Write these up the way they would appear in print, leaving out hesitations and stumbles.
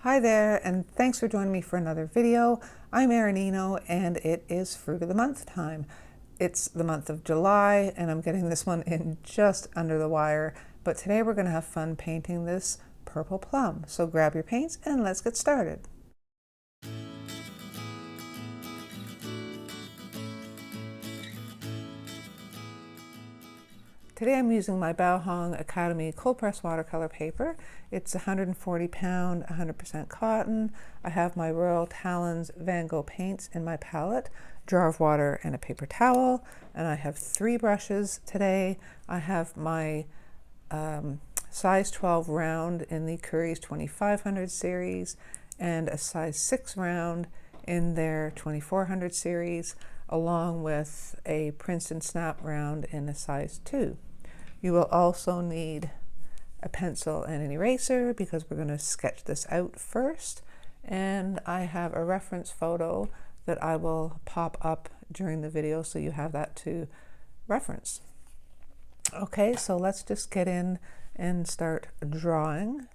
Hi there, and thanks for joining me for another video. I'm Erinino, and it is Fruit of the Month time. It's the month of July, and I'm getting this one in just under the wire, but today we're going to have fun painting this purple plum. So grab your paints and let's get started. Today I'm using my Baohong Academy cold press watercolor paper. It's 140 pound, 100% cotton. I have my Royal Talons Van Gogh paints in my palette, jar of water and a paper towel. And I have 3 brushes today. I have my size 12 round in the Curry's 2500 series and a size 6 round in their 2400 series, along with a Princeton snap round in a size 2. You will also need a pencil and an eraser because we're going to sketch this out first. And I have a reference photo that I will pop up during the video so you have that to reference. Okay, so let's just get in and start drawing.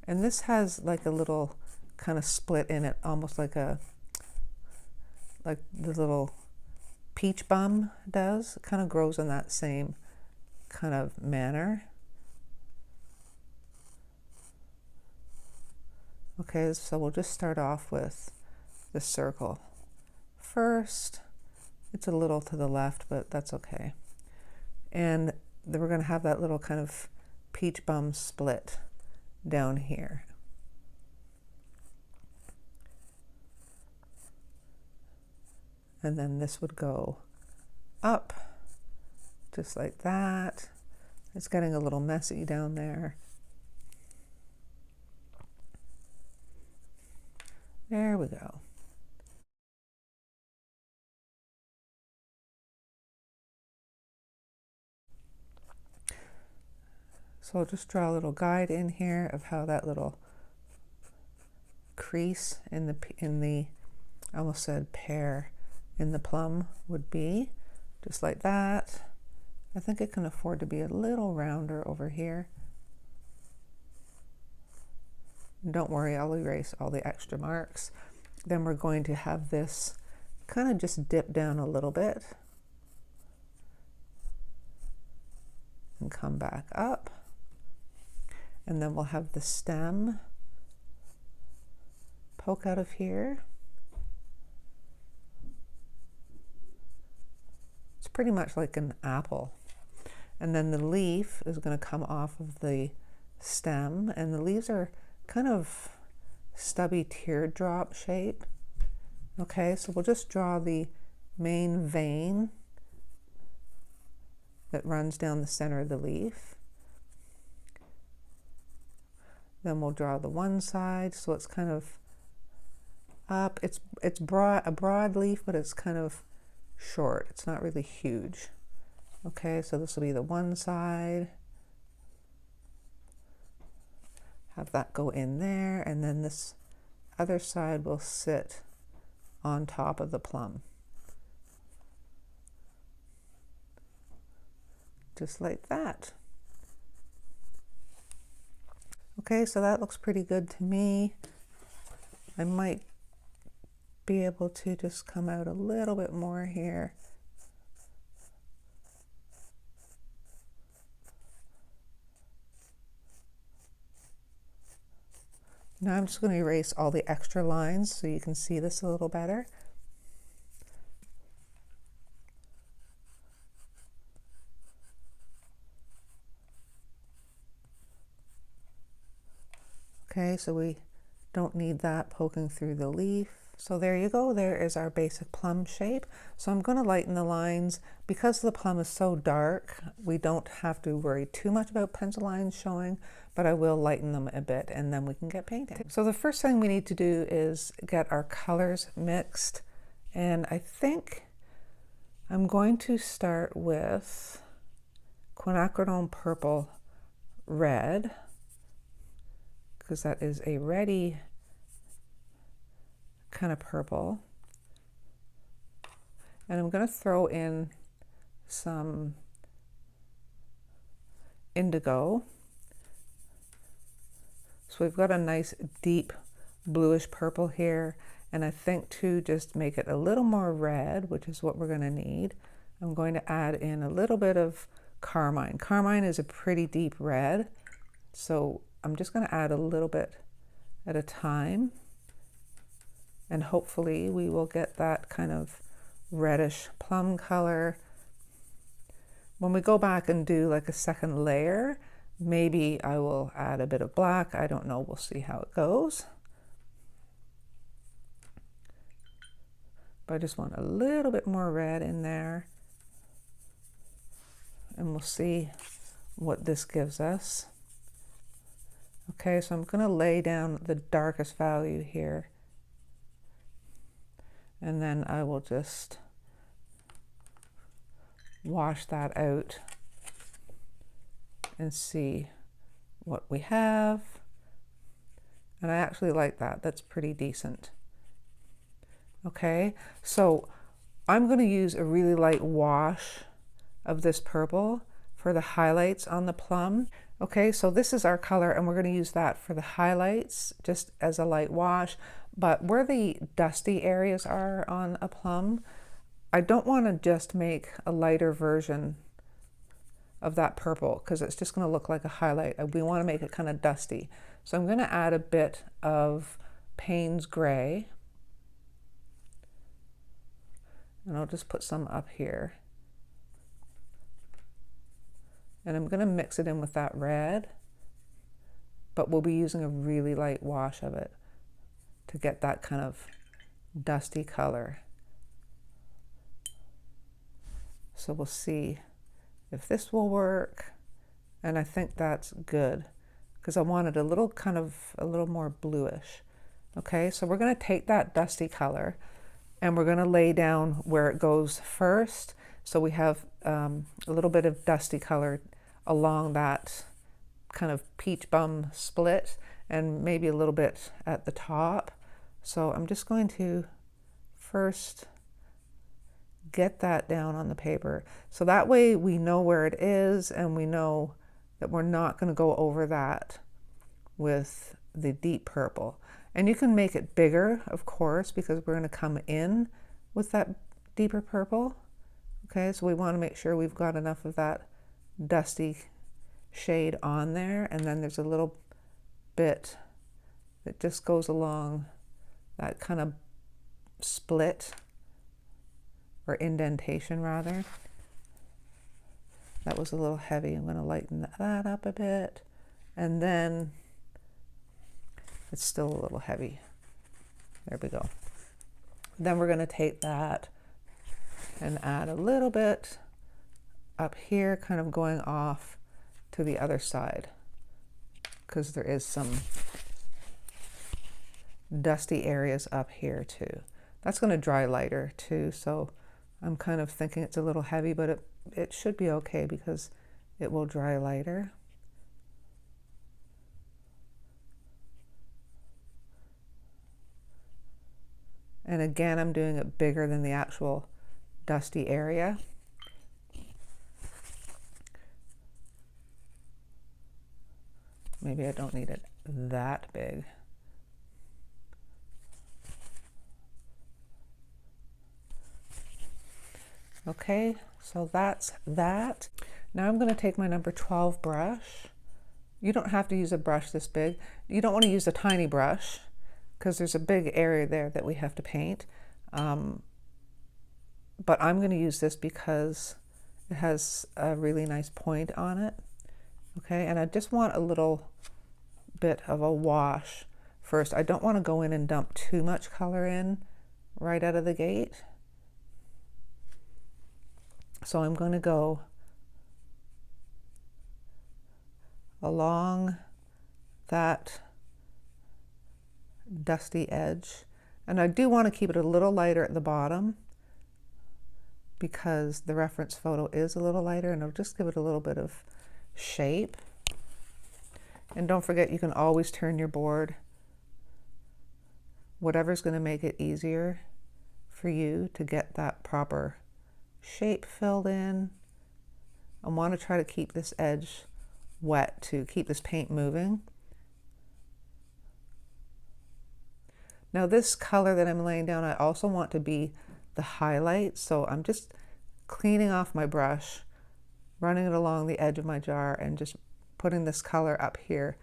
And this has like a little kind of split in it, almost like the little peach bum does. It kind of grows in that same kind of manner. Okay, so we'll just start off with the circle first. It's a little to the left, but that's okay. And then we're going to have that little kind of peach bum split down here. And then this would go up just like that. It's getting a little messy down there. There we go. So I'll just draw a little guide in here of how that little crease in the I almost said pear, in the plum would be, just like that. I think it can afford to be a little rounder over here. Don't worry, I'll erase all the extra marks. Then we're going to have this kind of just dip down a little bit and come back up. And then we'll have the stem poke out of here. It's pretty much like an apple. And then the leaf is going to come off of the stem, and the leaves are kind of stubby teardrop shape. Okay, so we'll just draw the main vein that runs down the center of the leaf. Then we'll draw the one side, so it's kind of up. It's a broad leaf, but it's kind of short. It's not really huge. Okay, so this will be the one side. Have that go in there, and then this other side will sit on top of the plum. Just like that. Okay, so that looks pretty good to me. I might be able to just come out a little bit more here. Now I'm just going to erase all the extra lines so you can see this a little better. Okay, so we don't need that poking through the leaf. So there you go, there is our basic plum shape. So I'm going to lighten the lines. Because the plum is so dark, we don't have to worry too much about pencil lines showing, but I will lighten them a bit and then we can get painting. So the first thing we need to do is get our colors mixed. And I think I'm going to start with quinacridone purple red, because that is a ready kind of purple. And I'm going to throw in some indigo So we've got a nice deep bluish purple here. And I think to just make it a little more red, which is what we're going to need, I'm going to add in a little bit of carmine. Carmine is a pretty deep red, so I'm just going to add a little bit at a time, and hopefully we will get that kind of reddish plum color. When we go back and do like a second layer, maybe I will add a bit of black. I don't know, we'll see how it goes. But I just want a little bit more red in there, and we'll see what this gives us. Okay, so I'm going to lay down the darkest value here, and then I will just wash that out and see what we have. And I actually like that. That's pretty decent. Okay, so I'm going to use a really light wash of this purple for the highlights on the plum. Okay, so this is our color, and we're going to use that for the highlights just as a light wash. But where the dusty areas are on a plum, I don't want to just make a lighter version of that purple because it's just going to look like a highlight. We want to make it kind of dusty. So I'm going to add a bit of Payne's Gray. And I'll just put some up here. And I'm going to mix it in with that red, but we'll be using a really light wash of it to get that kind of dusty color. So we'll see if this will work. And I think that's good because I wanted a little more bluish. Okay, so we're going to take that dusty color and we're going to lay down where it goes first. So we have a little bit of dusty color along that kind of peach bum split and maybe a little bit at the top. So I'm just going to first get that down on the paper. So that way we know where it is and we know that we're not going to go over that with the deep purple. And you can make it bigger, of course, because we're going to come in with that deeper purple. Okay, so we want to make sure we've got enough of that dusty shade on there. And then there's a little bit that just goes along that kind of split, or indentation rather. That was a little heavy. I'm going to lighten that up a bit. And then it's still a little heavy. There we go. Then we're going to take that and add a little bit up here, kind of going off to the other side, because there is some dusty areas up here too. That's going to dry lighter too, so I'm kind of thinking it's a little heavy, but it should be okay because it will dry lighter. And again, I'm doing it bigger than the actual dusty area. Maybe I don't need it that big. Okay, so that's that. Now I'm going to take my number 12 brush. You don't have to use a brush this big. You don't want to use a tiny brush because there's a big area there that we have to paint. But I'm going to use this because it has a really nice point on it. Okay, and I just want a little bit of a wash first. I don't want to go in and dump too much color in right out of the gate. So I'm going to go along that dusty edge, and I do want to keep it a little lighter at the bottom because the reference photo is a little lighter, and I'll just give it a little bit of shape. And don't forget, you can always turn your board, whatever's going to make it easier for you to get that proper shape filled in. I want to try to keep this edge wet to keep this paint moving. Now this color that I'm laying down, I also want to be the highlight. So I'm just cleaning off my brush, running it along the edge of my jar, and just putting this color up here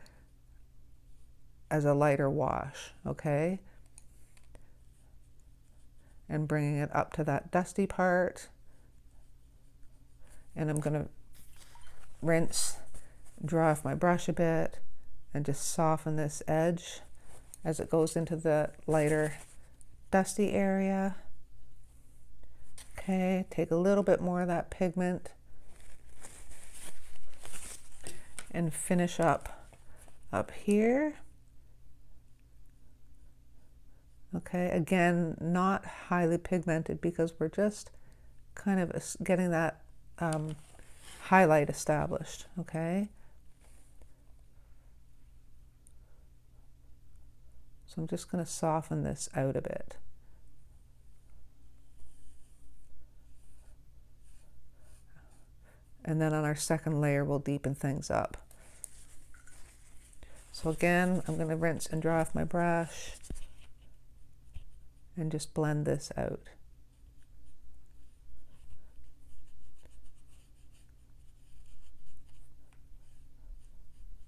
as a lighter wash, okay? And bringing it up to that dusty part. And I'm gonna rinse, dry off my brush a bit, and just soften this edge as it goes into the lighter dusty area. Okay, take a little bit more of that pigment and finish up here. Okay, again, not highly pigmented because we're just kind of getting that highlight established, okay? So I'm just going to soften this out a bit. And then on our second layer, we'll deepen things up. So again, I'm going to rinse and dry off my brush and just blend this out.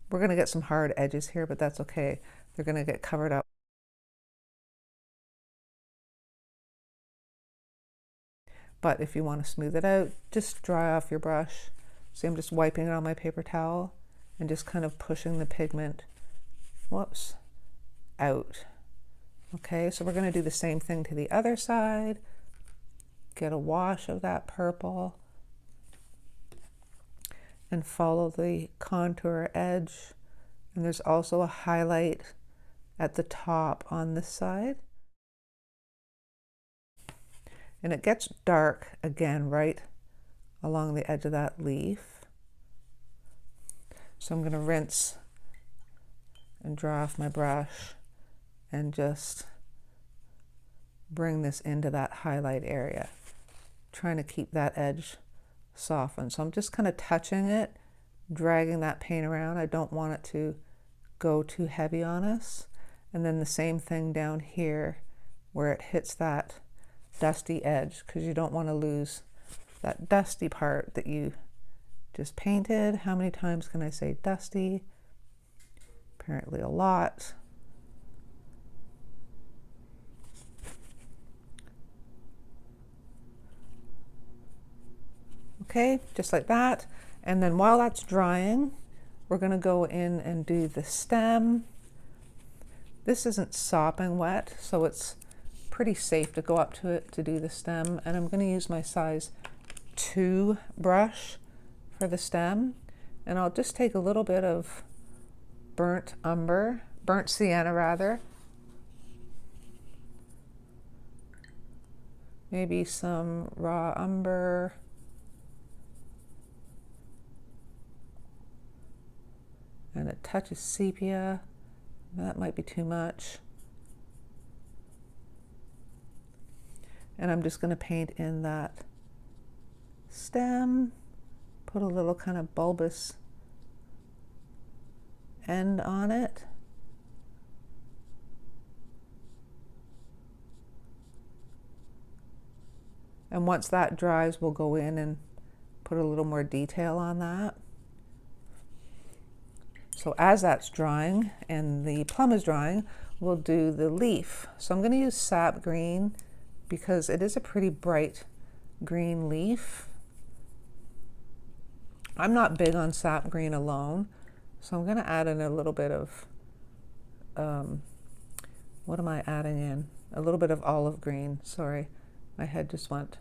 We're going to get some hard edges here, but that's okay. They're going to get covered up. But if you want to smooth it out, just dry off your brush. See, I'm just wiping it on my paper towel and just kind of pushing the pigment, whoops, out. Okay, so we're going to do the same thing to the other side. Get a wash of that purple and follow the contour edge. And there's also a highlight at the top on this side. And it gets dark again right along the edge of that leaf. So I'm going to rinse and dry off my brush and just bring this into that highlight area, trying to keep that edge softened. So I'm just kind of touching it, dragging that paint around. I don't want it to go too heavy on us. And then the same thing down here where it hits that dusty edge, because you don't want to lose that dusty part that you just painted. How many times can I say dusty? Apparently a lot. Okay, just like that. And then while that's drying, we're going to go in and do the stem. This isn't sopping wet, so it's pretty safe to go up to it to do the stem. And I'm going to use my size 2 brush for the stem. And I'll just take a little bit of burnt sienna rather. Maybe some raw umber. And a touch of sepia. That might be too much. And I'm just going to paint in that stem, put a little kind of bulbous end on it. And once that dries, we'll go in and put a little more detail on that. So as that's drying and the plum is drying, we'll do the leaf. So I'm going to use sap green because it is a pretty bright green leaf. I'm not big on sap green alone, so I'm going to add in a little bit of, what am I adding in? A little bit of olive green. Sorry, my head just went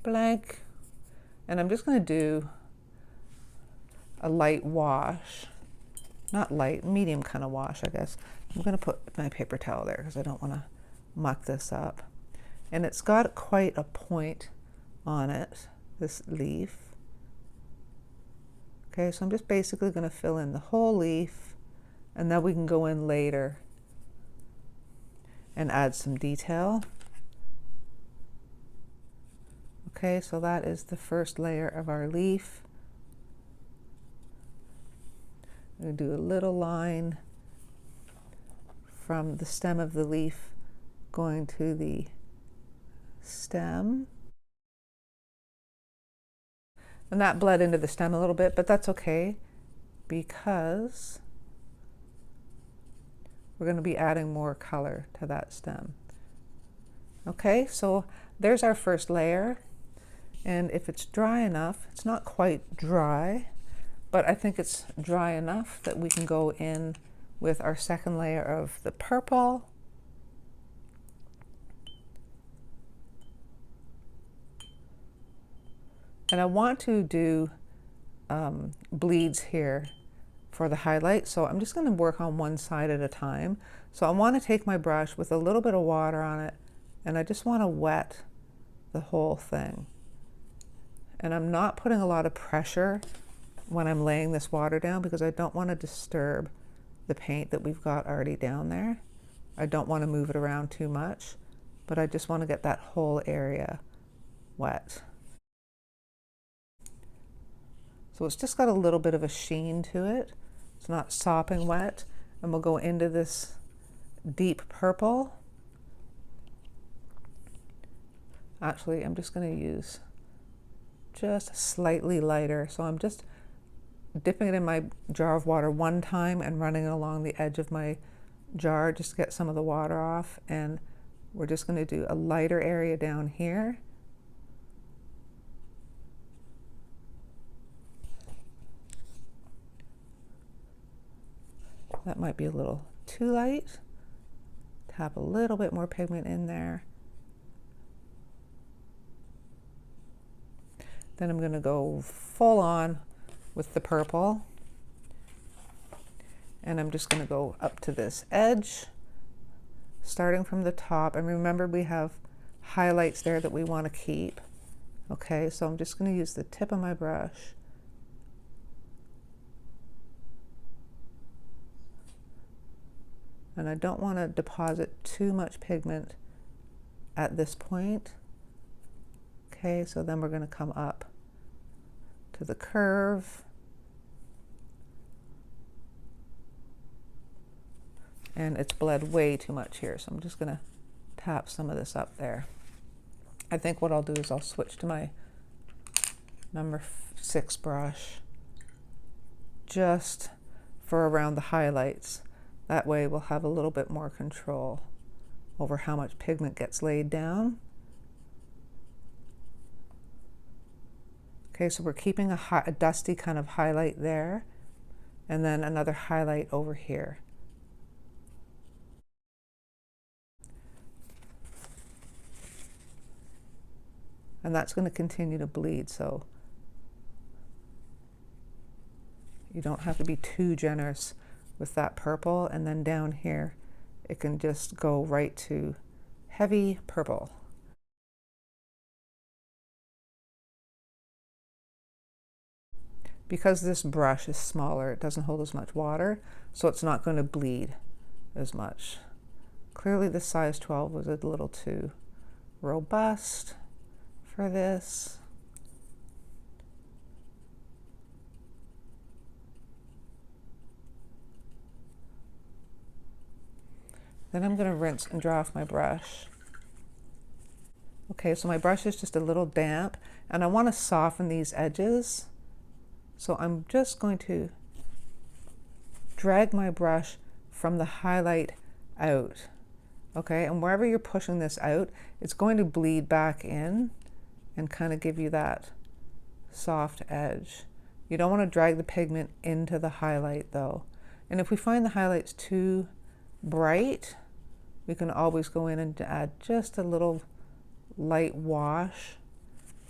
blank. And I'm just going to do a light wash. Not light, medium kind of wash, I guess. I'm going to put my paper towel there because I don't want to muck this up. And it's got quite a point on it, this leaf. Okay, so I'm just basically going to fill in the whole leaf, and then we can go in later and add some detail. Okay, so that is the first layer of our leaf. I'm going to do a little line from the stem of the leaf going to the stem. And that bled into the stem a little bit, but that's okay because we're going to be adding more color to that stem. Okay, so there's our first layer. And if it's dry enough, it's not quite dry, but I think it's dry enough that we can go in with our second layer of the purple. And I want to do bleeds here for the highlight, so I'm just going to work on one side at a time. So I want to take my brush with a little bit of water on it, and I just want to wet the whole thing. And I'm not putting a lot of pressure when I'm laying this water down because I don't want to disturb the paint that we've got already down there. I don't want to move it around too much, but I just want to get that whole area wet. So it's just got a little bit of a sheen to it. It's not sopping wet. And we'll go into this deep purple. Actually, I'm just going to use just slightly lighter. So I'm just dipping it in my jar of water one time and running it along the edge of my jar just to get some of the water off. And we're just going to do a lighter area down here. That might be a little too light. Tap a little bit more pigment in there. Then I'm going to go full on with the purple. And I'm just going to go up to this edge, starting from the top. And remember, we have highlights there that we want to keep. Okay, so I'm just going to use the tip of my brush. And I don't want to deposit too much pigment at this point. Okay, so then we're going to come up to the curve. And it's bled way too much here, so I'm just going to tap some of this up there. I think what I'll do is I'll switch to my number 6 brush just for around the highlights. That way we'll have a little bit more control over how much pigment gets laid down. Okay, so we're keeping a dusty kind of highlight there, and then another highlight over here. And that's going to continue to bleed, so you don't have to be too generous with that purple. And then down here it can just go right to heavy purple. Because this brush is smaller, it doesn't hold as much water, so it's not going to bleed as much. Clearly the size 12 was a little too robust for this. Then I'm going to rinse and dry off my brush. Okay, so my brush is just a little damp, and I want to soften these edges. So I'm just going to drag my brush from the highlight out. Okay, and wherever you're pushing this out, it's going to bleed back in and kind of give you that soft edge. You don't want to drag the pigment into the highlight though. And if we find the highlights too bright, we can always go in and add just a little light wash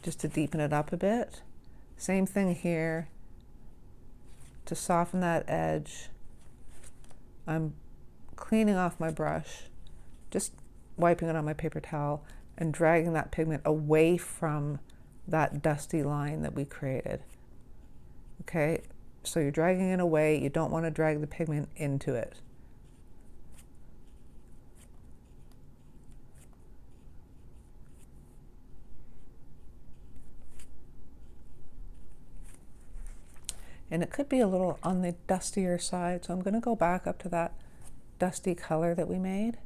just to deepen it up a bit. Same thing here. To soften that edge, I'm cleaning off my brush, just wiping it on my paper towel and dragging that pigment away from that dusty line that we created. Okay, so you're dragging it away. You don't want to drag the pigment into it. And it could be a little on the dustier side, so I'm going to go back up to that dusty color that we made.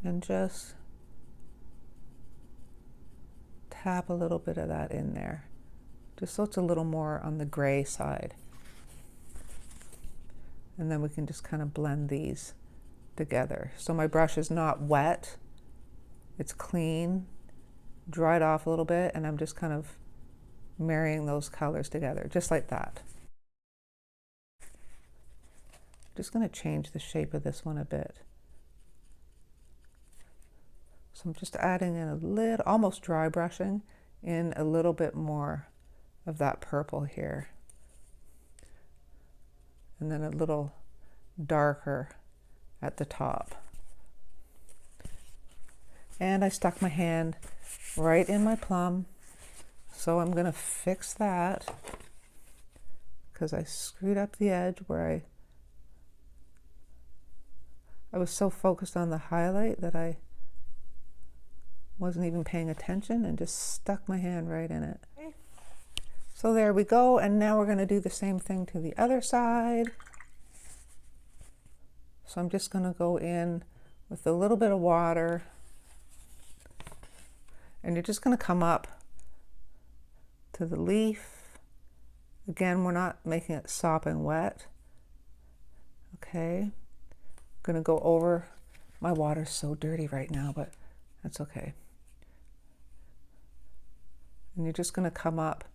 and just tap a little bit of that in there, just so it's a little more on the gray side. And then we can just kind of blend these together. So my brush is not wet, it's clean, dried off a little bit, and I'm just kind of marrying those colors together, just like that. Just going to change the shape of this one a bit. So I'm just adding in a little, almost dry brushing in a little bit more of that purple here. And then a little darker at the top. And I stuck my hand right in my plum, so I'm going to fix that because I screwed up the edge where I was so focused on the highlight that I wasn't even paying attention and just stuck my hand right in it. Okay. So there we go, and now we're going to do the same thing to the other side. So I'm just going to go in with a little bit of water, and you're just going to come up to the leaf. Again, we're not making it sopping wet. Okay, I'm going to go over, my water's so dirty right now, but that's okay. And you're just going to come up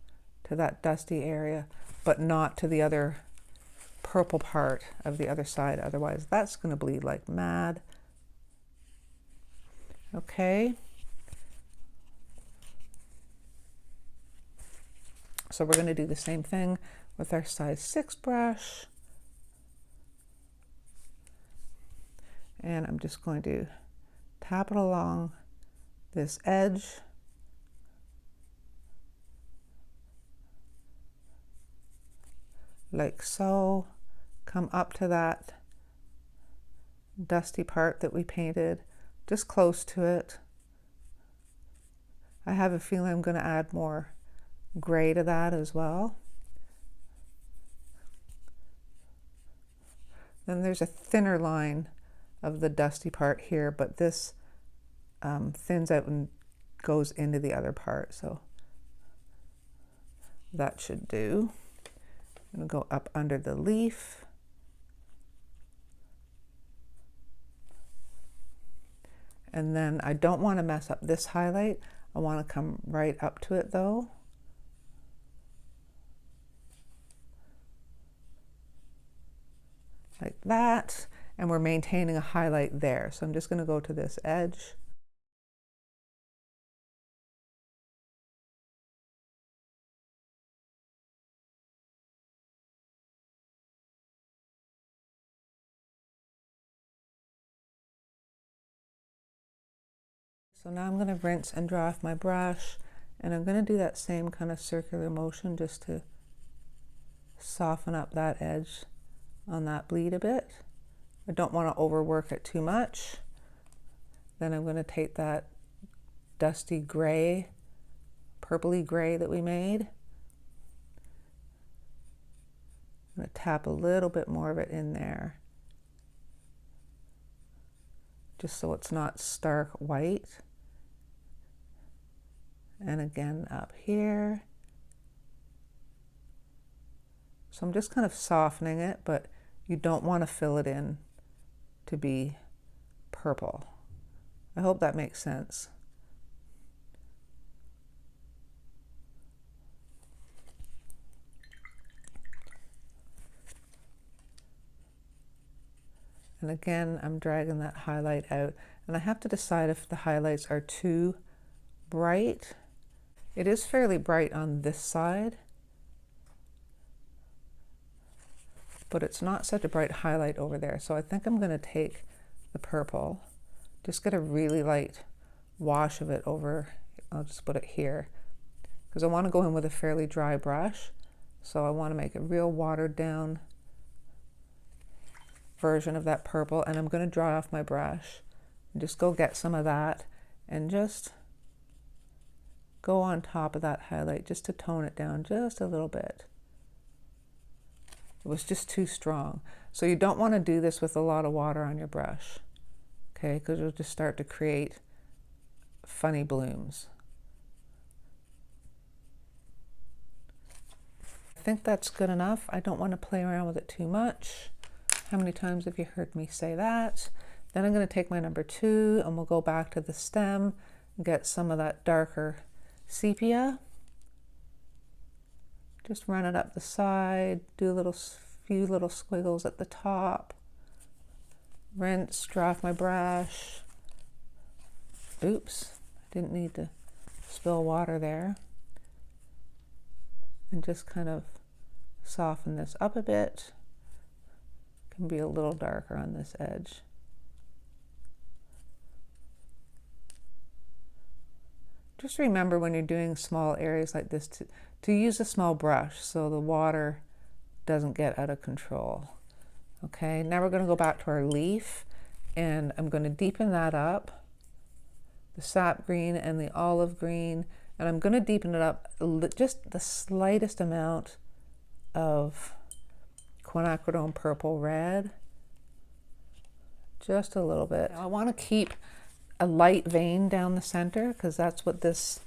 to that dusty area, but not to the other purple part of the other side, otherwise that's going to bleed like mad. Okay, so we're going to do the same thing with our size 6 brush, and I'm just going to tap it along this edge. Like so, come up to that dusty part that we painted, just close to it. I have a feeling I'm going to add more gray to that as well. Then there's a thinner line of the dusty part here, but this thins out and goes into the other part, so that should do. I'm going to go up under the leaf. And then I don't want to mess up this highlight. I want to come right up to it though. Like that. And we're maintaining a highlight there. So I'm just going to go to this edge. So now I'm going to rinse and dry off my brush, and I'm going to do that same kind of circular motion just to soften up that edge on that bleed a bit. I don't want to overwork it too much. Then I'm going to take that dusty gray, purpley gray that we made. I'm going to tap a little bit more of it in there, just so it's not stark white. And again up here. So I'm just kind of softening it, but you don't want to fill it in to be purple. I hope that makes sense. And again, I'm dragging that highlight out, and I have to decide if the highlights are too bright. It is fairly bright on this side, but it's not such a bright highlight over there. So I think I'm going to take the purple, just get a really light wash of it over. I'll just put it here because I want to go in with a fairly dry brush. So I want to make a real watered down version of that purple, and I'm going to dry off my brush and just go get some of that and just go on top of that highlight just to tone it down just a little bit. It was just too strong. So you don't want to do this with a lot of water on your brush. okay, because you'll just start to create funny blooms. I think that's good enough. I don't want to play around with it too much. How many times have you heard me say that? Then I'm going to take my number 2 and we'll go back to the stem and get some of that darker sepia. Just run it up the side, do a few little squiggles at the top. Rinse, dry off my brush. Oops, I didn't need to spill water there. And just kind of soften this up a bit. Can be a little darker on this edge. Just remember when you're doing small areas like this to use a small brush so the water doesn't get out of control. Okay, now we're going to go back to our leaf and I'm going to deepen that up, the sap green and the olive green, and I'm going to deepen it up just the slightest amount of quinacridone purple red, just a little bit. Now I want to keep a light vein down the center because that's what this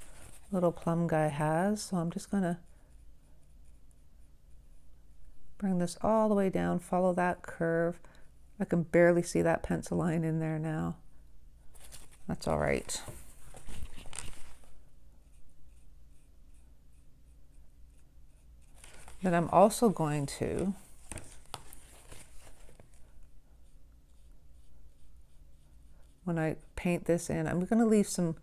little plum guy has. So I'm just going to bring this all the way down, follow that curve. I can barely see that pencil line in there now. That's all right. Then I'm also going to when I paint this in, I'm going to leave some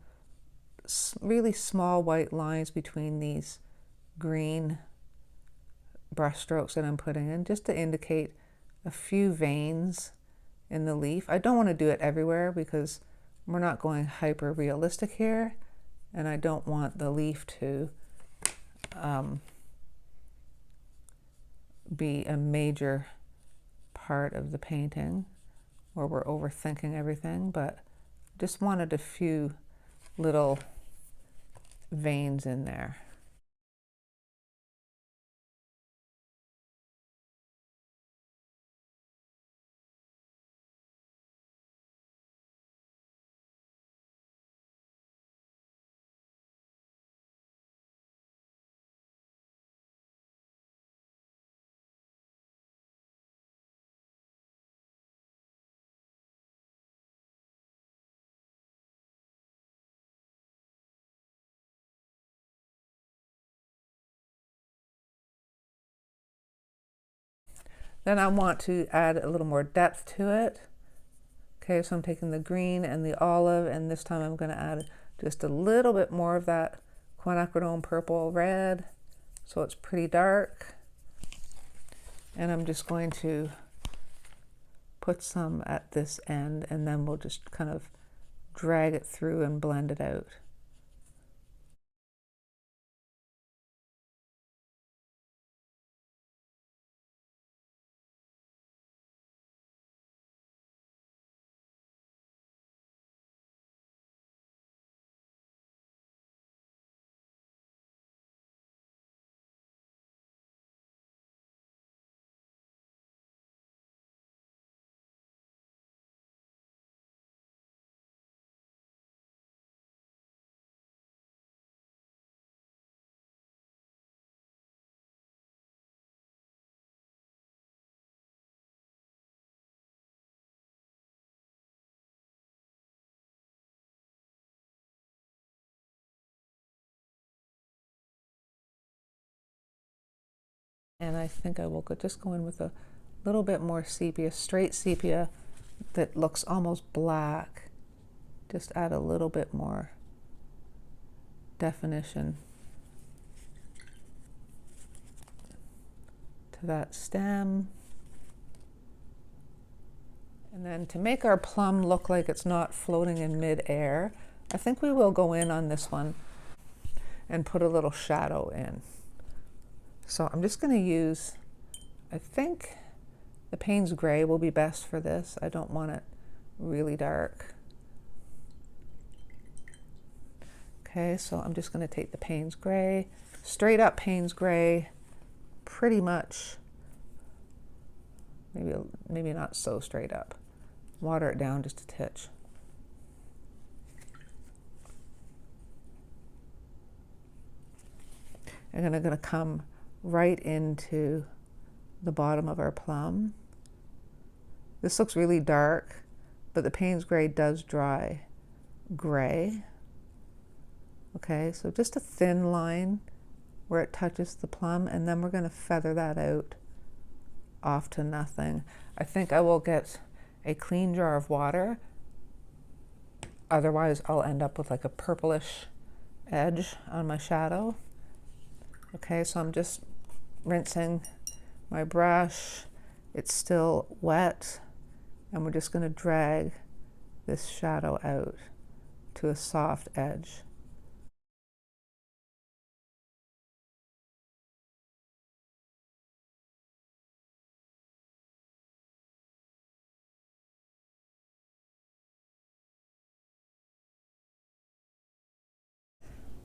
really small white lines between these green brush strokes that I'm putting in, just to indicate a few veins in the leaf. I don't want to do it everywhere because we're not going hyper realistic here, and I don't want the leaf to be a major part of the painting where we're overthinking everything, but just wanted a few little veins in there. Then I want to add a little more depth to it. Okay, so I'm taking the green and the olive, and this time I'm going to add just a little bit more of that quinacridone purple red, so it's pretty dark. And I'm just going to put some at this end, and then we'll just kind of drag it through and blend it out. And I think I will just go in with a little bit more sepia, straight sepia that looks almost black. Just add a little bit more definition to that stem. And then to make our plum look like it's not floating in mid-air, I think we will go in on this one and put a little shadow in. So I'm just going to use, I think the Payne's Gray will be best for this. I don't want it really dark. Okay, so I'm just going to take the Payne's Gray, straight up Payne's Gray, pretty much, maybe not so straight up. Water it down just a titch. and I'm going to come right into the bottom of our plum. This looks really dark, but the Payne's gray does dry gray. Okay, so just a thin line where it touches the plum, and then we're going to feather that out off to nothing. I think I will get a clean jar of water, otherwise I'll end up with like a purplish edge on my shadow. Okay, so I'm just rinsing my brush. It's still wet, and we're just going to drag this shadow out to a soft edge.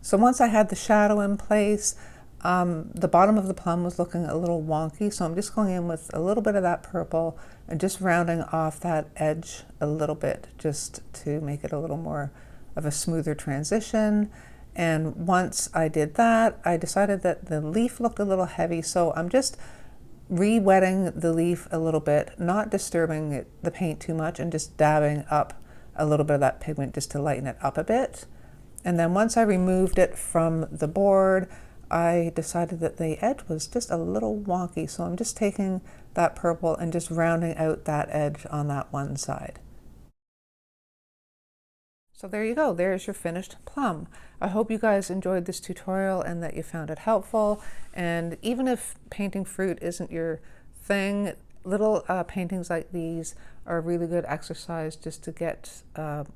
So once I had the shadow in place, the bottom of the plum was looking a little wonky, so I'm just going in with a little bit of that purple and just rounding off that edge a little bit, just to make it a little more of a smoother transition. And once I did that, I decided that the leaf looked a little heavy, so I'm just re-wetting the leaf a little bit, not disturbing the paint too much, and just dabbing up a little bit of that pigment just to lighten it up a bit. And then once I removed it from the board, I decided that the edge was just a little wonky, so I'm just taking that purple and just rounding out that edge on that one side. So there you go, there's your finished plum. I hope you guys enjoyed this tutorial and that you found it helpful. And even if painting fruit isn't your thing, little paintings like these are a really good exercise just to get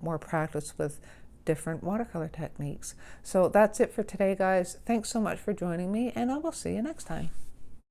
more practice with different watercolor techniques. So that's it for today, guys. Thanks so much for joining me, and I will see you next time.